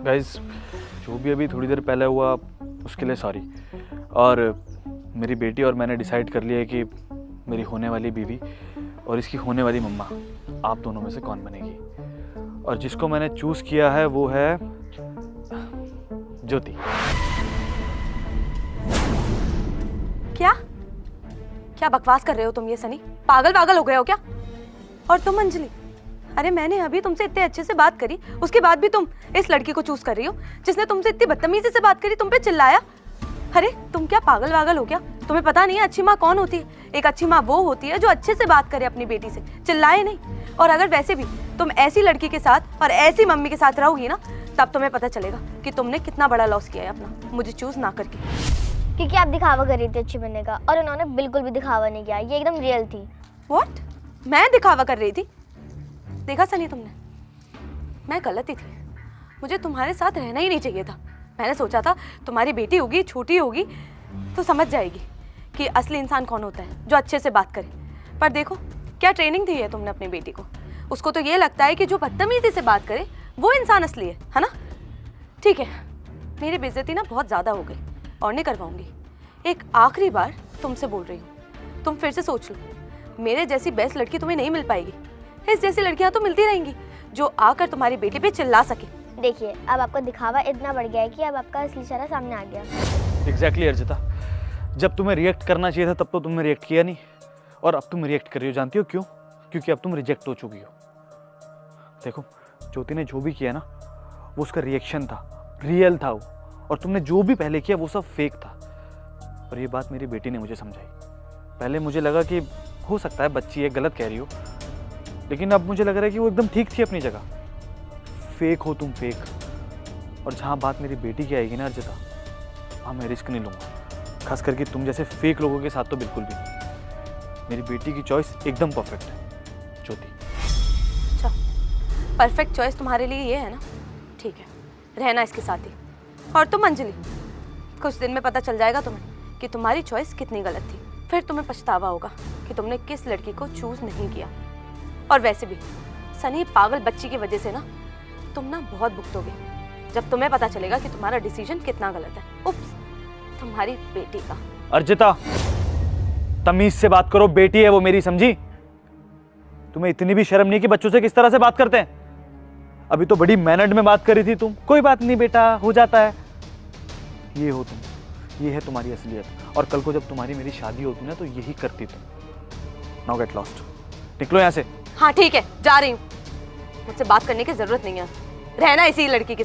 Guys, जो भी अभी थोड़ी देर पहले हुआ उसके लिए सॉरी। और मेरी बेटी और मैंने डिसाइड कर लिया है कि मेरी होने वाली बीवी और इसकी होने वाली मम्मा आप दोनों में से कौन बनेगी। और जिसको मैंने चूज किया है वो है ज्योति। क्या क्या बकवास कर रहे हो तुम ये सनी? पागल पागल हो गए हो क्या? और तुम अंजलि, अरे मैंने अभी तुमसे इतने अच्छे से बात करी, उसके बाद भी तुम इस लड़की को चूज कर रही हो जिसने तुमसे इतनी बदतमीजी से बात करी, तुम पे चिल्लाया। अरे तुम क्या पागल वागल हो क्या? तुम्हें पता नहीं है अच्छी माँ कौन होती है? एक अच्छी माँ वो होती है जो अच्छे से बात करे अपनी बेटी से, चिल्लाए नहीं। और अगर वैसे भी तुम ऐसी लड़की के साथ और ऐसी मम्मी के साथ रहोगी ना, तब तुम्हें पता चलेगा कि तुमने कितना बड़ा लॉस किया है अपना, मुझे चूज ना करके। क्योंकि आप दिखावा कर रही थी अच्छी बनने का, और उन्होंने बिल्कुल भी दिखावा नहीं किया, ये एकदम रियल थी। व्हाट? मैं दिखावा कर रही थी? देखा सनी तुमने, मैं गलत ही थी, मुझे तुम्हारे साथ रहना ही नहीं चाहिए था। मैंने सोचा था तुम्हारी बेटी होगी, छोटी होगी, तो समझ जाएगी कि असली इंसान कौन होता है, जो अच्छे से बात करे। पर देखो क्या ट्रेनिंग दी है तुमने अपनी बेटी को। उसको तो ये लगता है कि जो बदतमीजी से बात करे वो इंसान असली है ना? ठीक है, मेरी बेइज्जती ना बहुत ज़्यादा हो गई और नहीं करवाऊंगी। एक आखिरी बार तुमसे बोल रही हूँ, तुम फिर से सोच लो, मेरे जैसी बेस्ट लड़की तुम्हें नहीं मिल पाएगी। इस जैसी लड़कियां तो मिलती रहेंगी जो आकर तुम्हारी बेटी पे चिल्ला सके। देखिए, अब आपका दिखावा इतना बढ़ गया है कि अब आपका असली चेहरा सामने आ गया। एग्जैक्टली अर्जिता, जब तुम्हें रिएक्ट करना चाहिए था तब तो तुमने रिएक्ट किया नहीं, और अब तुम रिएक्ट कर रही हो। जानती हो क्यों? क्योंकि अब तुम रिजेक्ट हो चुकी हो। देखो, ज्योति ने जो भी किया ना वो उसका रिएक्शन था, रियल था वो, और तुमने जो भी पहले किया वो सब फेक था। और ये बात मेरी बेटी ने मुझे समझाई। पहले मुझे लगा कि हो सकता है बच्ची है, गलत कह रही हो, लेकिन अब मुझे लग रहा है कि वो एकदम ठीक थी अपनी जगह। फेक हो तुम, फेक। और जहाँ बात मेरी बेटी की आएगी ना अर्जिता, वहाँ मैं रिस्क नहीं लूँगा, खास करके तुम जैसे फेक लोगों के साथ तो बिल्कुल भी नहीं। मेरी बेटी की चॉइस एकदम परफेक्ट है, ज्योति। अच्छा, परफेक्ट चॉइस तुम्हारे लिए ये है ना? ठीक है, रहना इसके साथ ही। और तुम अंजलि, कुछ दिन में पता चल जाएगा तुम्हें कि तुम्हारी चॉइस कितनी गलत थी। फिर तुम्हें पछतावा होगा कि तुमने किस लड़की को चूज नहीं किया। और वैसे भी सनी पागल बच्ची की वजह से ना तुम ना बहुत भुगतोगे जब तुम्हें पता चलेगा कि तुम्हारा डिसीजन कितना गलत है। उप्स, तुम्हारी बेटी का। अर्जिता, तमीज से बात करो, बेटी है वो मेरी, समझी? तुम्हें इतनी भी शर्म नहीं कि बच्चों से किस तरह से बात करते हैं? अभी तो बड़ी मैनर्ड में बात करी थी तुम। कोई बात नहीं बेटा, हो जाता है। ये हो तुम, ये है तुम्हारी असलियत। और कल को जब तुम्हारी मेरी शादी होती ना तो यही करती तुम। नाउ गेट लॉस्ट, निकलो यहाँ से। हाँ ठीक है, जा रही हूँ। मुझसे बात करने की जरूरत नहीं है, रहना इसी लड़की के साथ।